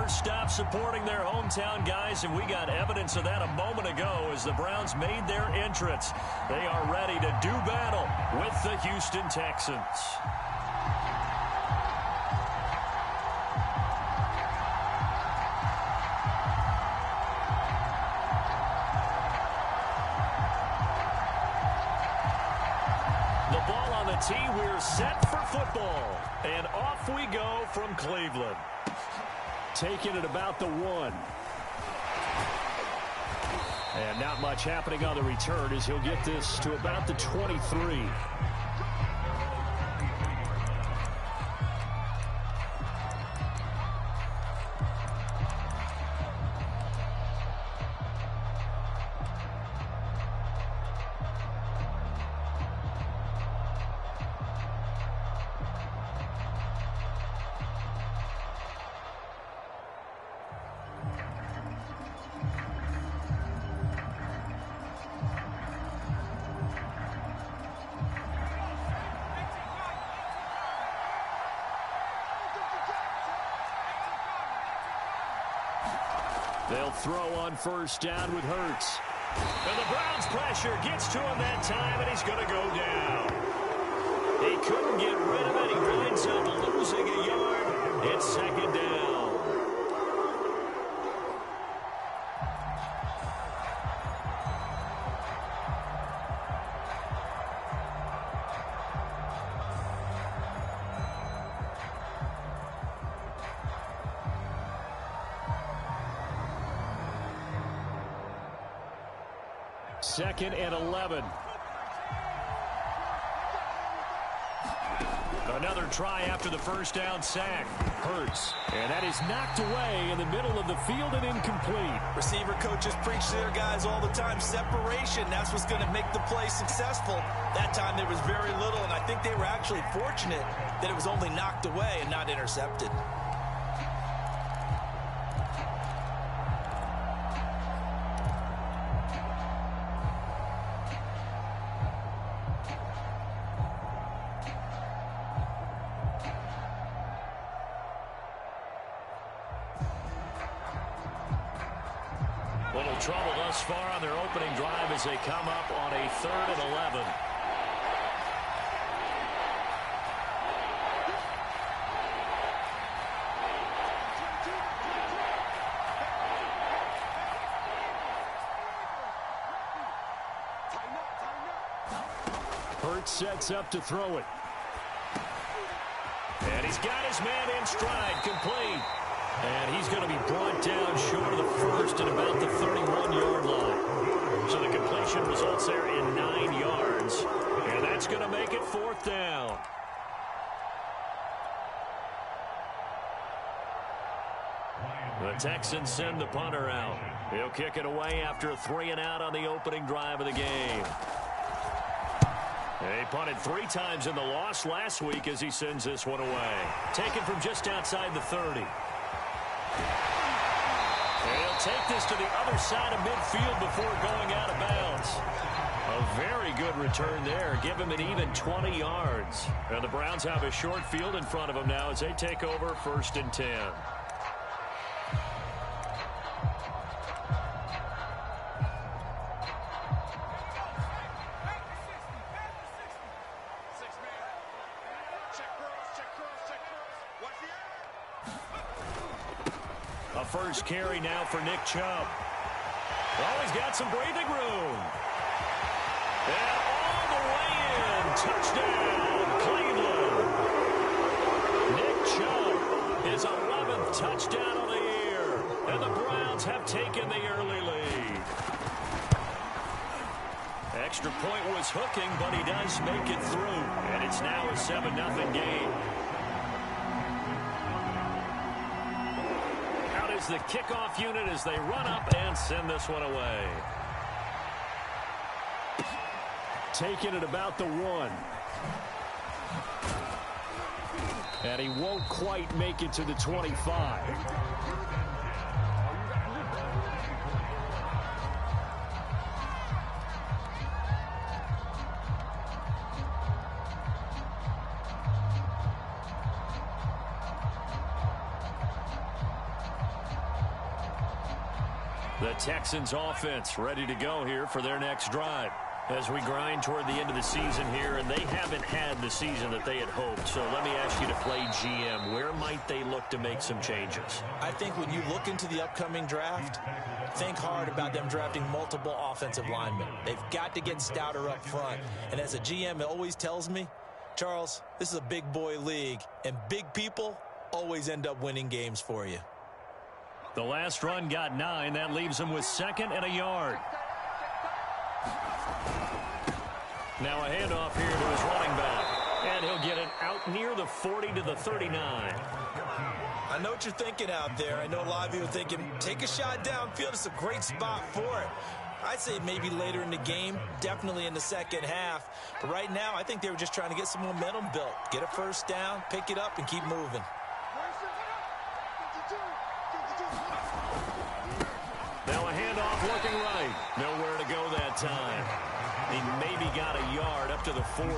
first stop supporting their hometown guys, and we got evidence of that a moment ago as the Browns made their entrance. They are ready to do battle with the Houston Texans. The ball on the tee, we're set for football. And off we go from Cleveland. Taking it about the 1. And not much happening on the return as he'll get this to about the 23. They'll throw on first down with Hurts. And the Browns pressure gets to him that time, and he's going to go down. He couldn't get rid of it. He winds up losing a yard. It's second down. Second and 11. Another try after the first down sack. Hurts. And that is knocked away in the middle of the field and incomplete. Receiver coaches preach to their guys all the time. Separation, that's what's going to make the play successful. That time there was very little, and I think they were actually fortunate that it was only knocked away and not intercepted. Little trouble thus far on their opening drive as they come up on a 3rd and 11. Hurts sets up to throw it. And he's got his man in stride, complete. And he's going to be brought down short of the first at about the 31-yard line. So the completion results there in 9 yards. And that's going to make it 4th down. The Texans send the punter out. He'll kick it away after a 3 and out on the opening drive of the game. He punted 3 times in the loss last week as he sends this one away. Taken from just outside the 30. He'll take this to the other side of midfield before going out of bounds. A very good return there. Give him an even 20 yards. And the Browns have a short field in front of them now as they take over 1st and 10. A first carry now for Nick Chubb. Oh, he's got some breathing room. And all the way in. Touchdown, Cleveland. Nick Chubb, his 11th touchdown of the year. And the Browns have taken the early lead. Extra point was hooking, but he does make it through. And it's now a 7-0 game. The kickoff unit as they run up and send this one away. Taking it about the 1. And he won't quite make it to the 25. The Texans offense ready to go here for their next drive. As we grind toward the end of the season here, and they haven't had the season that they had hoped. So let me ask you to play GM. Where might they look to make some changes? I think when you look into the upcoming draft, think hard about them drafting multiple offensive linemen. They've got to get stouter up front. And as a GM, it always tells me, Charles, this is a big boy league, and big people always end up winning games for you. The last run got 9. That leaves them with 2nd and a yard. Now a handoff here to his running back. And he'll get it out near the 40 to the 39. I know what you're thinking out there. I know a lot of you are thinking, take a shot downfield. It's a great spot for it. I'd say maybe later in the game, definitely in the second half. But right now, I think they were just trying to get some momentum built. Get a first down, pick it up, and keep moving. Now a handoff looking right. Nowhere to go that time. He maybe got a yard up to the 40.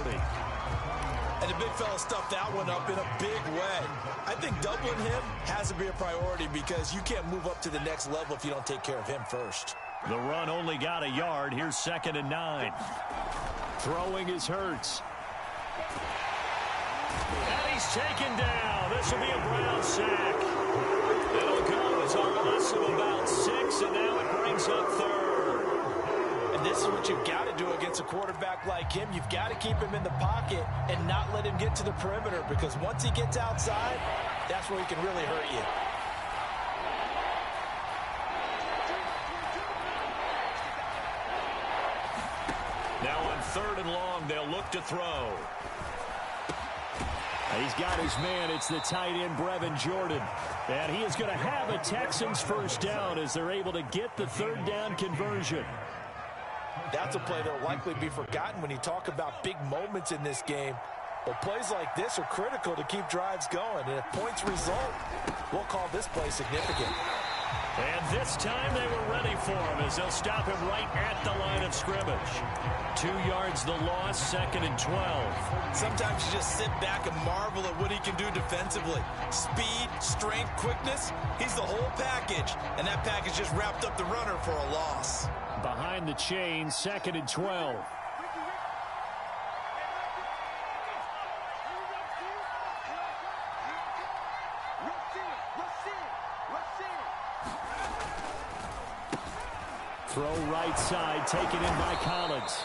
And the big fella stuffed that one up in a big way. I think doubling him has to be a priority because you can't move up to the next level if you don't take care of him first. The run only got a yard. Here's 2nd and 9. Throwing is Hurts. And he's taken down. This will be a Brown sack. It'll go as a loss of about 6, and now it brings up 3rd. And this is what you've got to do against a quarterback like him. You've got to keep him in the pocket and not let him get to the perimeter, because once he gets outside, that's where he can really hurt you. Now on 3rd and long, they'll look to throw. He's got his man. It's the tight end, Brevin Jordan. And he is going to have a Texans first down as they're able to get the 3rd down conversion. That's a play that will likely be forgotten when you talk about big moments in this game. But plays like this are critical to keep drives going. And if points result, we'll call this play significant. And this time they were ready for him as they'll stop him right at the line of scrimmage. 2 yards the loss, 2nd and 12. Sometimes you just sit back and marvel at what he can do defensively. Speed, strength, quickness, he's the whole package. And that package just wrapped up the runner for a loss. Behind the chain, 2nd and 12. Throw right side, taken in by Collins.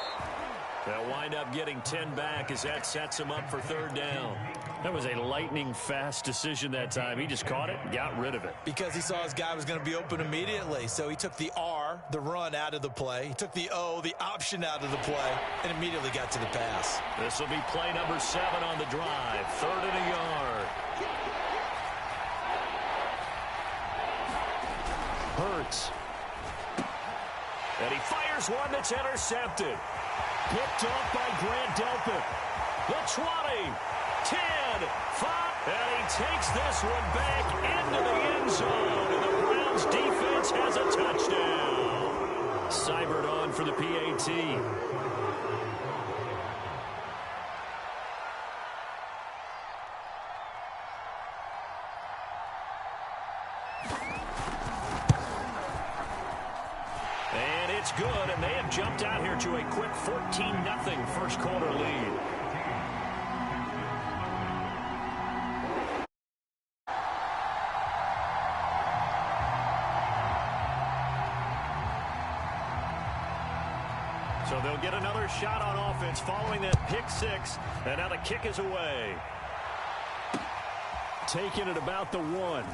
They'll wind up getting 10 back as that sets him up for 3rd down. That was a lightning-fast decision that time. He just caught it and got rid of it. Because he saw his guy was going to be open immediately. So he took the R, the run, out of the play. He took the O, the option, out of the play, and immediately got to the pass. This will be play number 7 on the drive. 3rd and a yard. Hurts. And he fires one that's intercepted. Picked off by Grant Delpit. The 20, 10, 5. And he takes this one back into the end zone. And the Browns defense has a touchdown. Seibert on for the PAT. It's good, and they have jumped out here to a quick 14-0 first quarter lead. So they'll get another shot on offense following that pick 6, and now the kick is away. Taking it about the 1.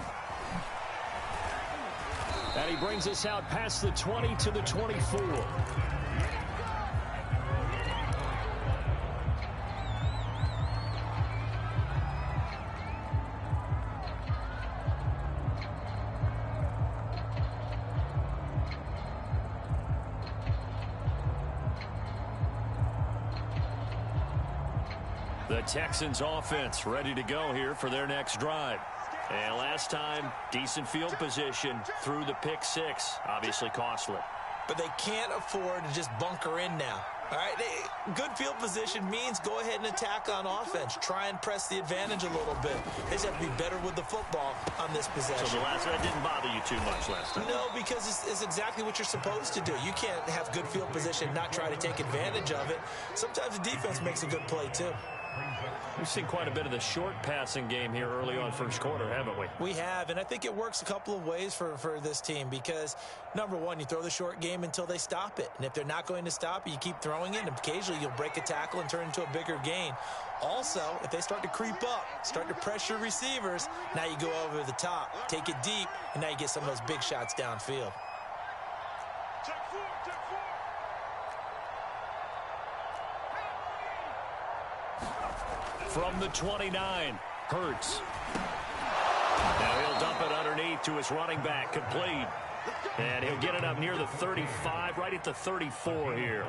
And he brings us out past the 20 to the 24. The Texans offense ready to go here for their next drive. And last time, decent field position through the pick 6. Obviously costly. But they can't afford to just bunker in now. All right, good field position means go ahead and attack on offense. Try and press the advantage a little bit. They just have to be better with the football on this possession. So that didn't bother you too much last time? No, because it's exactly what you're supposed to do. You can't have good field position and not try to take advantage of it. Sometimes the defense makes a good play, too. We've seen quite a bit of the short passing game here early on first quarter, haven't we? We have, and I think it works a couple of ways for this team because, number one, you throw the short game until they stop it. And if they're not going to stop it, you keep throwing it, and occasionally you'll break a tackle and turn into a bigger gain. Also, if they start to creep up, start to pressure receivers, now you go over the top, take it deep, and now you get some of those big shots downfield. From the 29, Hurts. Now he'll dump it underneath to his running back, complete. And he'll get it up near the 35, right at the 34 here.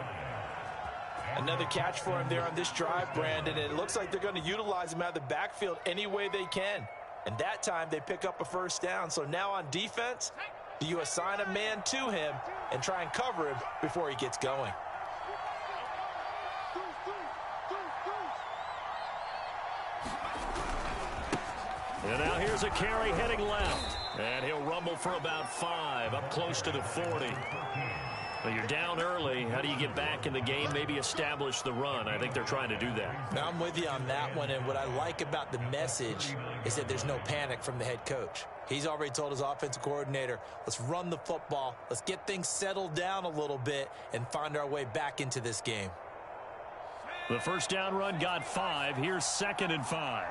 Another catch for him there on this drive, Brandon. And it looks like they're going to utilize him out of the backfield any way they can. And that time they pick up a first down. So now on defense, do you assign a man to him and try and cover him before he gets going? And now here's a carry heading left. And he'll rumble for about 5, up close to the 40. Well, you're down early. How do you get back in the game, maybe establish the run? I think they're trying to do that. Now, I'm with you on that one, and what I like about the message is that there's no panic from the head coach. He's already told his offensive coordinator, let's run the football, let's get things settled down a little bit and find our way back into this game. The first down run got 5. Here's 2nd and 5.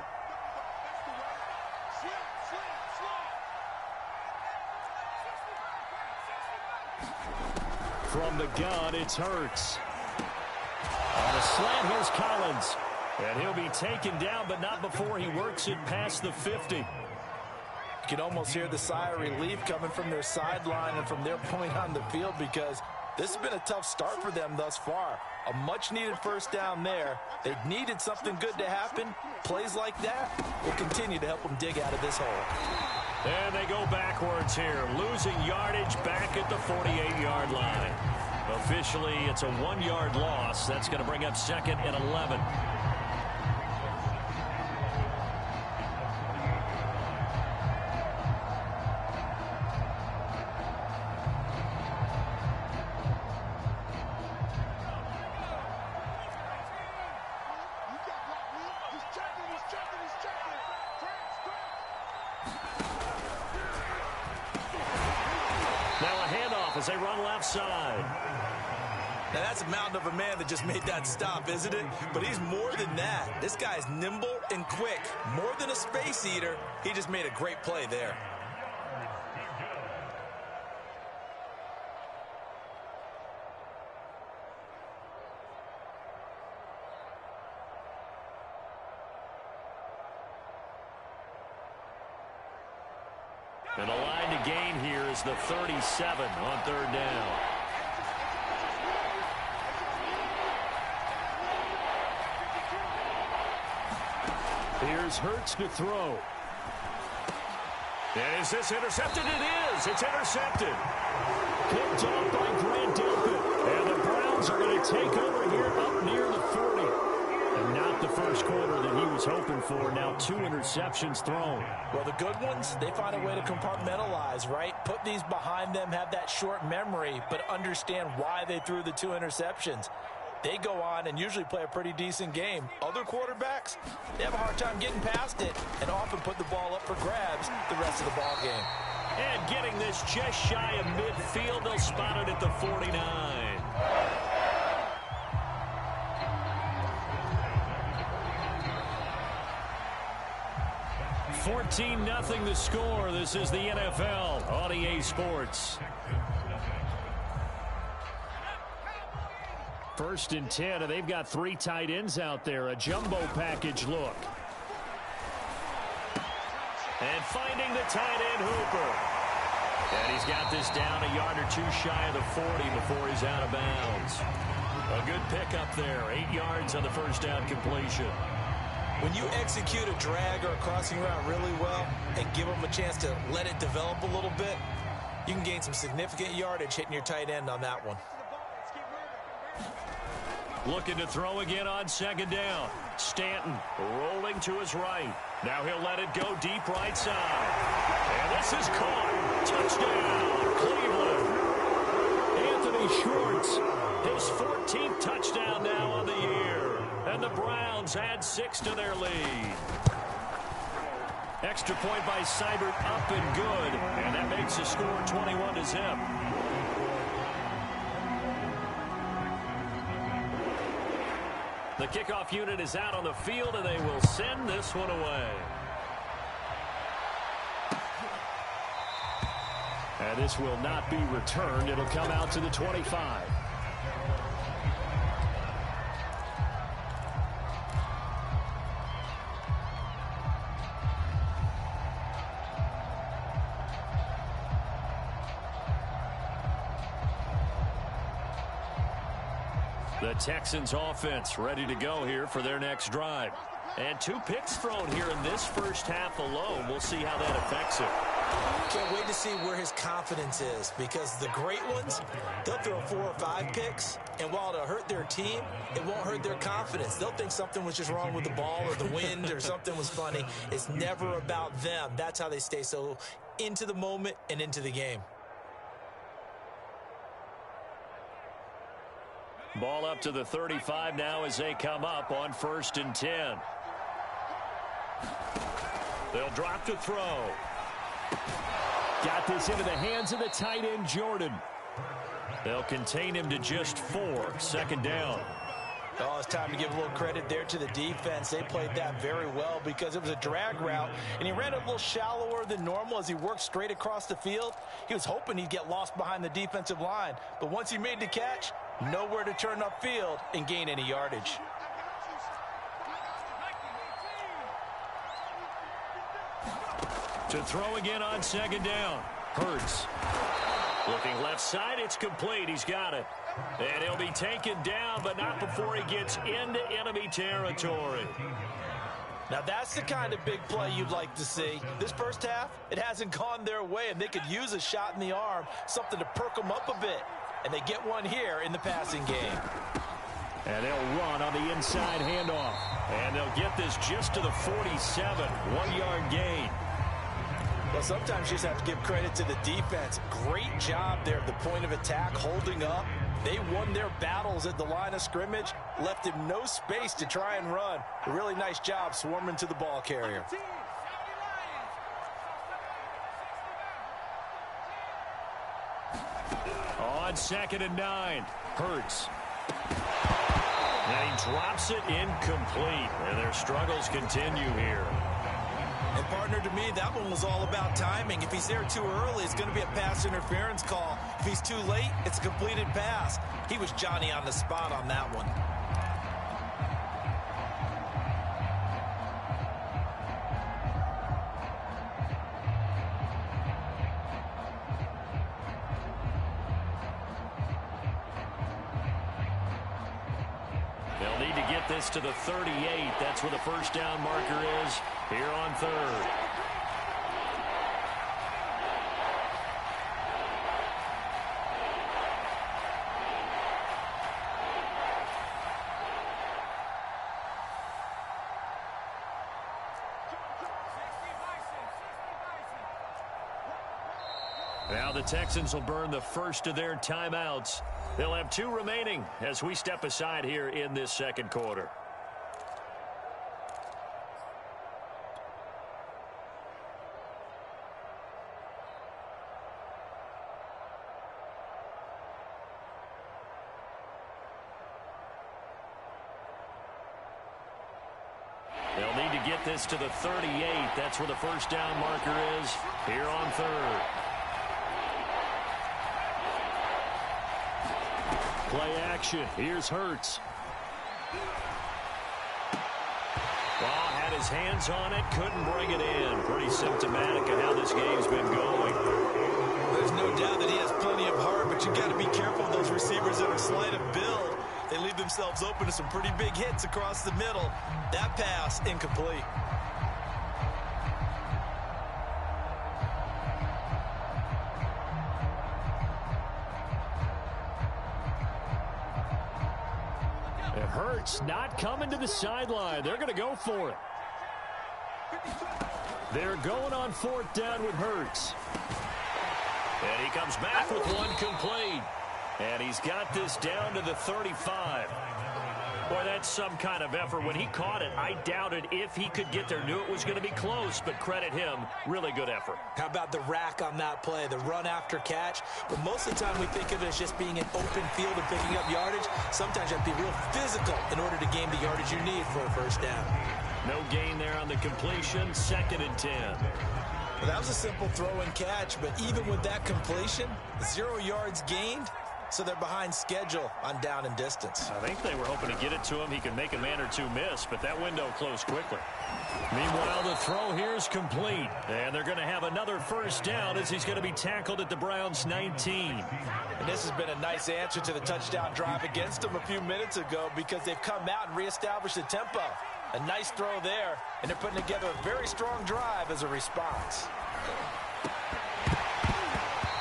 From the gun, it's Hurts. On the slant, here's Collins. And he'll be taken down, but not before he works it past the 50. You can almost hear the sigh of relief coming from their sideline and from their point on the field because this has been a tough start for them thus far. A much-needed first down there. They needed something good to happen. Plays like that will continue to help them dig out of this hole. And they go backwards here, losing yardage back at the 48-yard line. Officially, it's a 1-yard loss. That's going to bring up 2nd and 11. As they run left side. Now that's a mountain of a man that just made that stop, isn't it? But he's more than that. This guy's nimble and quick. More than a space eater. He just made a great play there. And the line to gain here is the 37 on 3rd down. Here's Hurts to throw. And is this intercepted? It is. It's intercepted. Picked off by Grant Delpit. And the Browns are going to take over here up near the 40. And not the first quarter that he was hoping for. Now 2 interceptions thrown. Well, the good ones, they find a way to compartmentalize, right? Put these behind them, have that short memory, but understand why they threw the 2 interceptions. They go on and usually play a pretty decent game. Other quarterbacks, they have a hard time getting past it and often put the ball up for grabs the rest of the ball game. And getting this just shy of midfield, they'll spot it at the 49. 14-0 the score. This is the NFL on EA Sports. 1st and 10, and they've got 3 tight ends out there. A jumbo package look. And finding the tight end Hooper. And he's got this down a yard or 2 shy of the 40 before he's out of bounds. A good pickup there. 8 yards on the first down completion. When you execute a drag or a crossing route really well and give them a chance to let it develop a little bit, you can gain some significant yardage hitting your tight end on that one. Looking to throw again on second down. Stanton rolling to his right. Now he'll let it go deep right side. And this is caught. Touchdown, Cleveland. Anthony Schwartz, his 14th touchdown now on the year. And the Browns add 6 to their lead. Extra point by Seibert up and good. And that makes the score 21-0. The kickoff unit is out on the field, and they will send this one away. And this will not be returned. It'll come out to the 25. The Texans offense ready to go here for their next drive. And 2 picks thrown here in this first half alone. We'll see how that affects it. Can't wait to see where his confidence is, because the great ones, they'll throw 4 or 5 picks, and while it'll hurt their team, it won't hurt their confidence. They'll think something was just wrong with the ball or the wind or something was funny. It's never about them. That's how they stay so into the moment and into the game. Ball up to the 35 now as they come up on 1st and 10. They'll drop to throw. Got this into the hands of the tight end, Jordan. They'll contain him to just 4. Second down. Oh, it's time to give a little credit there to the defense. They played that very well because it was a drag route, and he ran a little shallower than normal as he worked straight across the field. He was hoping he'd get lost behind the defensive line, but once he made the catch, nowhere to turn upfield and gain any yardage. To throw again on second down. Hurts. Looking left side, it's complete. He's got it. And he'll be taken down, but not before he gets into enemy territory. Now that's the kind of big play you'd like to see. This first half, it hasn't gone their way, and they could use a shot in the arm, something to perk them up a bit. And they get one here in the passing game. And they'll run on the inside handoff. And they'll get this just to the 47. 1-yard gain. Well, sometimes you just have to give credit to the defense. Great job there at the point of attack, holding up. They won their battles at the line of scrimmage, left him no space to try and run. A really nice job swarming to the ball carrier. On 2nd and 9, Hurts. And he drops it incomplete. And their struggles continue here. And partner, to me, that one was all about timing. If he's there too early, it's going to be a pass interference call. If he's too late, it's a completed pass. He was Johnny on the spot on that one. They'll need to get this to the 38. That's where the first down marker is here on 3rd. Now the Texans will burn the first of their timeouts. They'll have 2 remaining as we step aside here in this second quarter. They'll need to get this to the 38. That's where the first down marker is here on 3rd. Play action. Here's Hurts. Well, had his hands on it, couldn't bring it in. Pretty symptomatic of how this game's been going. There's no doubt that he has plenty of heart, but you got to be careful of those receivers that are slight of build. They leave themselves open to some pretty big hits across the middle. That pass, incomplete. It hurts not coming to the sideline. They're going to go for it. They're going on 4th down with Hurts. And he comes back with one complete. And he's got this down to the 35. Boy, that's some kind of effort. When he caught it, I doubted if he could get there. Knew it was going to be close, but credit him. Really good effort. How about the rack on that play, the run after catch? But most of the time we think of it as just being an open field and picking up yardage. Sometimes you have to be real physical in order to gain the yardage you need for a first down. No gain there on the completion. 2nd and 10. Well, that was a simple throw and catch, but even with that completion, 0 yards gained. So they're behind schedule on down and distance. I think they were hoping to get it to him. He could make a man or two miss, but that window closed quickly. Meanwhile, the throw here is complete. And they're going to have another first down as he's going to be tackled at the Browns' 19. And this has been a nice answer to the touchdown drive against them a few minutes ago because they've come out and reestablished the tempo. A nice throw there, and they're putting together a very strong drive as a response.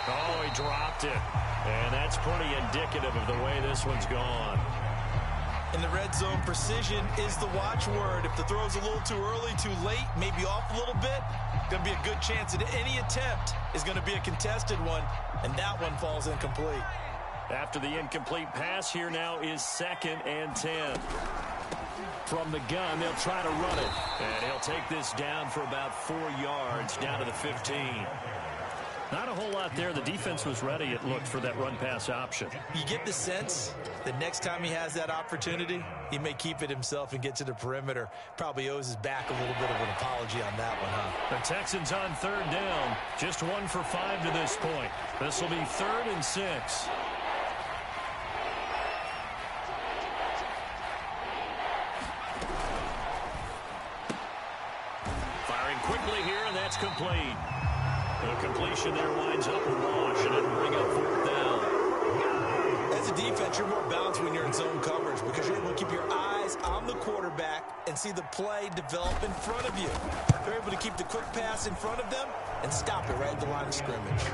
Oh, he dropped it. And that's pretty indicative of the way this one's gone. In the red zone, precision is the watchword. If the throw's a little too early, too late, maybe off a little bit, going to be a good chance that any attempt is going to be a contested one, and that one falls incomplete. After the incomplete pass, here now is 2nd and 10. From the gun, they'll try to run it. And he'll take this down for about 4 yards, down to the 15. Not a whole lot there. The defense was ready, it looked, for that run-pass option. You get the sense that next time he has that opportunity, he may keep it himself and get to the perimeter. Probably owes his back a little bit of an apology on that one, huh? The Texans on 3rd down. Just 1 for 5 to this point. This will be 3rd and 6. Firing quickly here, and that's complete. The completion there winds up a wash, and it'll bring up 4th down. As a defense, you're more balanced when you're in zone coverage because you're able to keep your eyes on the quarterback and see the play develop in front of you. They're able to keep the quick pass in front of them and stop it right at the line of scrimmage.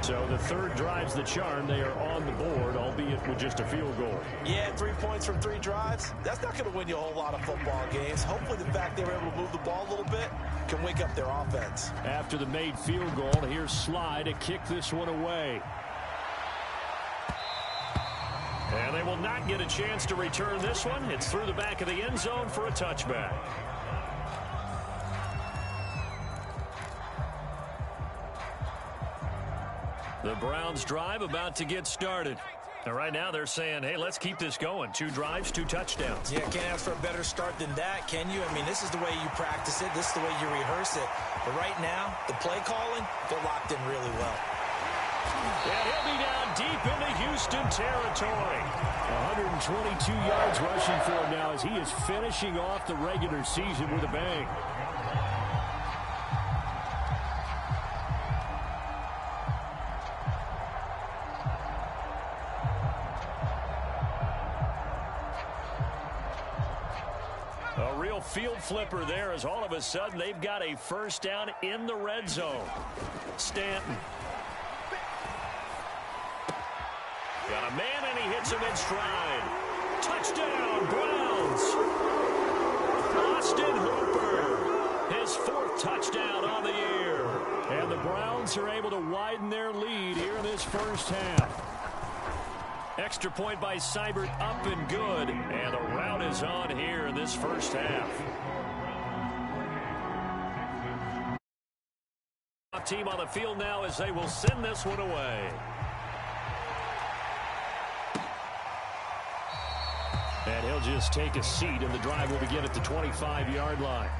So the 3rd drives the charm. They are on the board, albeit with just a field goal. Yeah, 3 points from 3 drives. That's not going to win you a whole lot of football games. Hopefully the fact they were able to move the ball a little bit can wake up their offense. After the made field goal, here's Sly to kick this one away. And they will not get a chance to return this one. It's through the back of the end zone for a touchback. The Browns drive about to get started. And right now they're saying, hey, let's keep this going. 2 drives, 2 touchdowns. Yeah, can't ask for a better start than that, can you? I mean, this is the way you practice it. This is the way you rehearse it. But right now, the play calling, they're locked in really well. And he'll be down deep into Houston territory. 122 yards rushing for him now as he is finishing off the regular season with a bang. A real field flipper there as all of a sudden they've got a first down in the red zone. Stanton. Got a man and he hits him in stride. Touchdown, Browns. Austin Hooper. His 4th touchdown on the year. And the Browns are able to widen their lead here in this first half. Extra point by Seibert, up and good. And the rout is on here in this first half. Team on the field now as they will send this one away. And he'll just take a seat, and the drive will begin at the 25-yard line.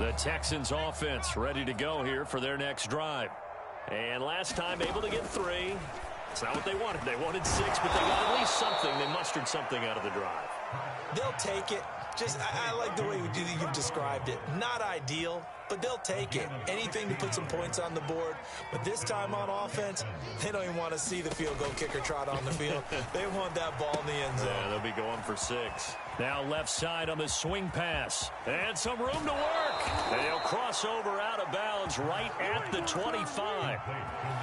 The Texans offense ready to go here for their next drive. And last time able to get 3. It's not what they wanted. They wanted 6, but they got at least something. They mustered something out of the drive. They'll take it. I like the way you've described it. Not ideal, but they'll take it. Anything to put some points on the board. But this time on offense, they don't even want to see the field goal kicker trot on the field. They want that ball in the end zone. Yeah, they'll be going for 6. Now left side on the swing pass. And some room to work. And he'll cross over out of bounds right at the 25.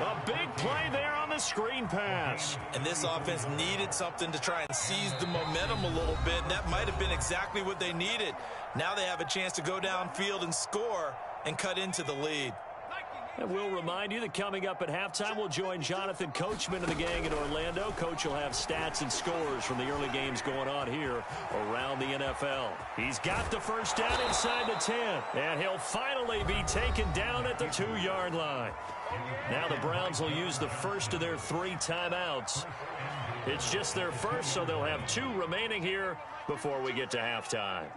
A big play there on the screen pass. And this offense needed something to try and seize the momentum a little bit, and that might have been exactly what they needed. Now they have a chance to go downfield and score and cut into the lead. And we'll remind you that coming up at halftime, we'll join Jonathan Coachman and the gang in Orlando. Coach will have stats and scores from the early games going on here around the NFL. He's got the first down inside the 10, and he'll finally be taken down at the 2-yard line. Now the Browns will use the first of their 3 timeouts. It's just their first, so they'll have 2 remaining here before we get to halftime.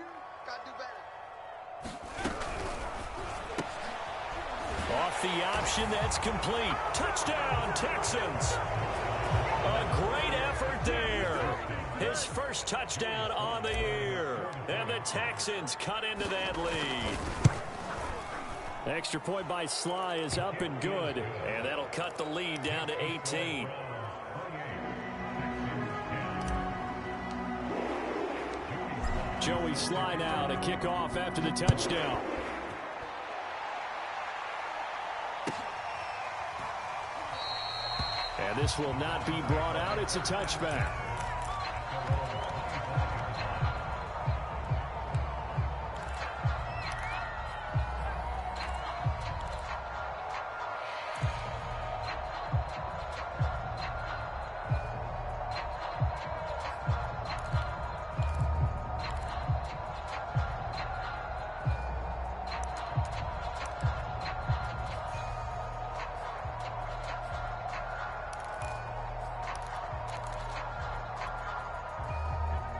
Off the option, that's complete. Touchdown, Texans. A great effort there. His first touchdown on the year. And the Texans cut into that lead. Extra point by Sly is up and good. And that'll cut the lead down to 18. Joey Sly now to kick off after the touchdown. And this will not be brought out. It's a touchback.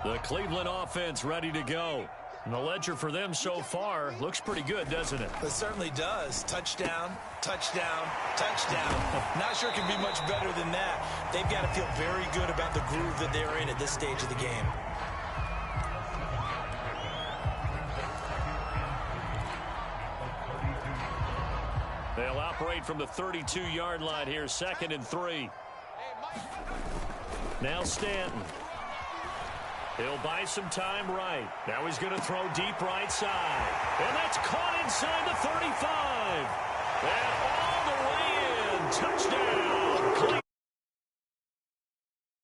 The Cleveland offense ready to go. And the ledger for them so far looks pretty good, doesn't it? It certainly does. Touchdown, touchdown, touchdown. Not sure it can be much better than that. They've got to feel very good about the groove that they're in at this stage of the game. They'll operate from the 32-yard line here, 2nd and 3. Now Stanton. He'll buy some time right. Now he's going to throw deep right side. And that's caught inside the 35. And all the way in. Touchdown.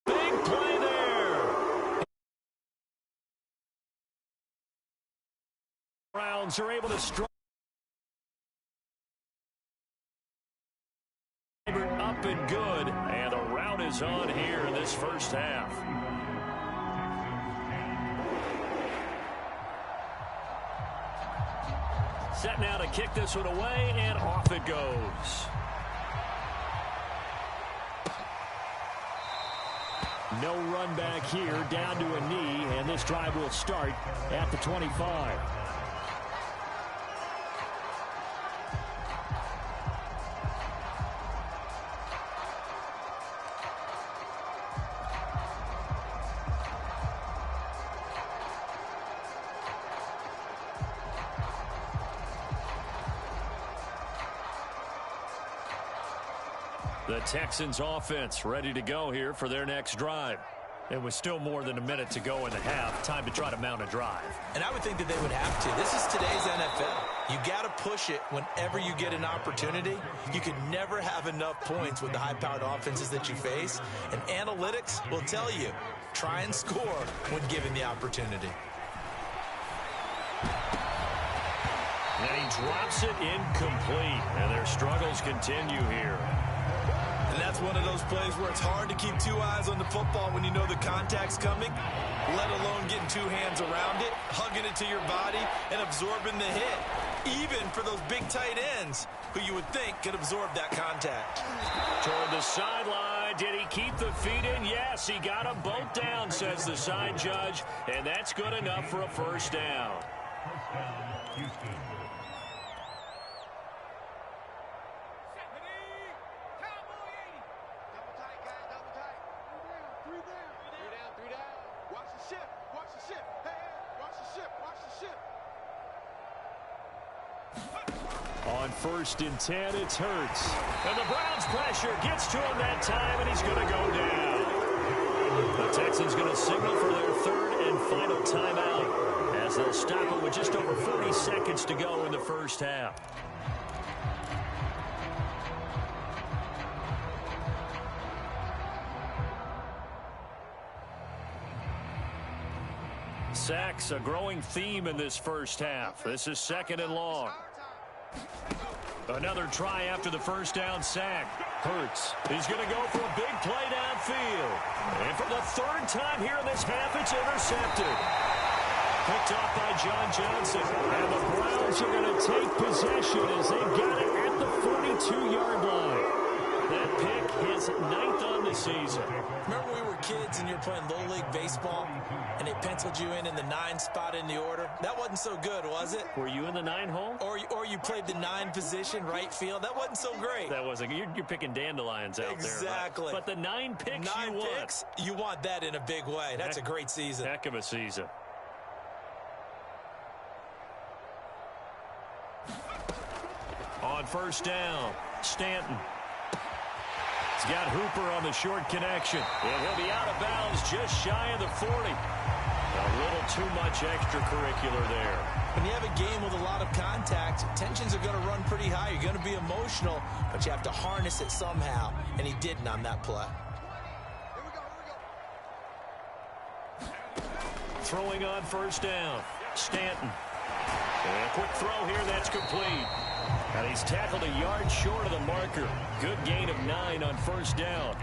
Big play there. Browns are able to strike. Up and good. And the route is on here in this first half. Set now to kick this one away, and off it goes. No run back here, down to a knee, and this drive will start at the 25. The Texans offense ready to go here for their next drive. It was still more than a minute to go in the half. Time to try to mount a drive. And I would think that they would have to. This is today's NFL. You got to push it whenever you get an opportunity. You can never have enough points with the high-powered offenses that you face. And analytics will tell you, try and score when given the opportunity. And he drops it incomplete. And their struggles continue here. And that's one of those plays where it's hard to keep 2 eyes on the football when you know the contact's coming, let alone getting 2 hands around it, hugging it to your body, and absorbing the hit, even for those big tight ends who you would think could absorb that contact. Toward the sideline. Did he keep the feet in? Yes, he got them both down, says the side judge, and that's good enough for a first down. On 1st and 10, it's Hurts. And the Browns' pressure gets to him that time, and he's going to go down. The Texans going to signal for their 3rd and final timeout as they'll stop it with just over 40 seconds to go in the first half. Sacks, a growing theme in this first half. This is 2nd and long. Another try after the first down sack. Hurts. He's going to go for a big play downfield. And for the 3rd time here in this half, it's intercepted. Picked off by John Johnson. And the Browns are going to take possession as they've got it at the 42-yard line. That pick is 9th on the season. Remember we were kids and you were playing Little League Baseball and they penciled you in the 9 spot in the order? That wasn't so good, was it? Were you in the 9 hole? Or you played the 9 position, right field? That wasn't so great. That wasn't. You're picking dandelions out there. Exactly. But the 9 picks you want. 9 picks, you want that in a big way. That's a great season. Heck of a season. On 1st down, Stanton. He's got Hooper on the short connection. And he'll be out of bounds just shy of the 40. A little too much extracurricular there. When you have a game with a lot of contact, tensions are going to run pretty high. You're going to be emotional, but you have to harness it somehow. And he didn't on that play. Throwing on 1st down, Stanton. And a quick throw here, that's complete. And he's tackled a yard short of the marker. Good gain of 9 on 1st down.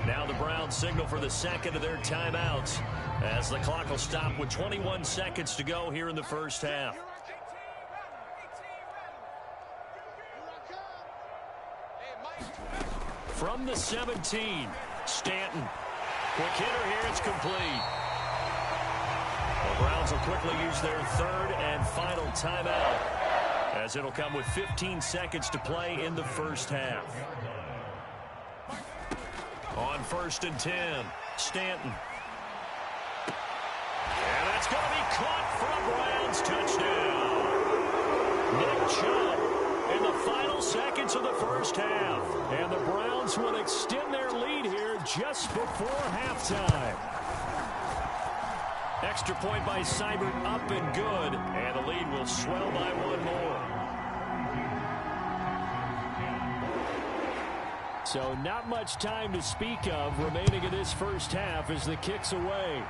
Now the Browns signal for the 2nd of their timeouts as the clock will stop with 21 seconds to go here in the first half. From the 17, Stanton. Quick hitter here, it's complete. The Browns will quickly use their 3rd and final timeout, as it'll come with 15 seconds to play in the first half. On 1st and 10, Stanton. And that's going to be caught for a Browns touchdown. Nick Chubb in the final seconds of the first half. And the Browns will extend their lead here just before halftime. Extra point by Seibert up and good, and the lead will swell by 1 more. So not much time to speak of remaining in this first half as the kick's away.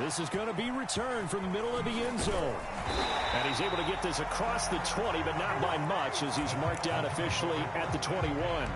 This is going to be returned from the middle of the end zone. And he's able to get this across the 20, but not by much as he's marked down officially at the 21.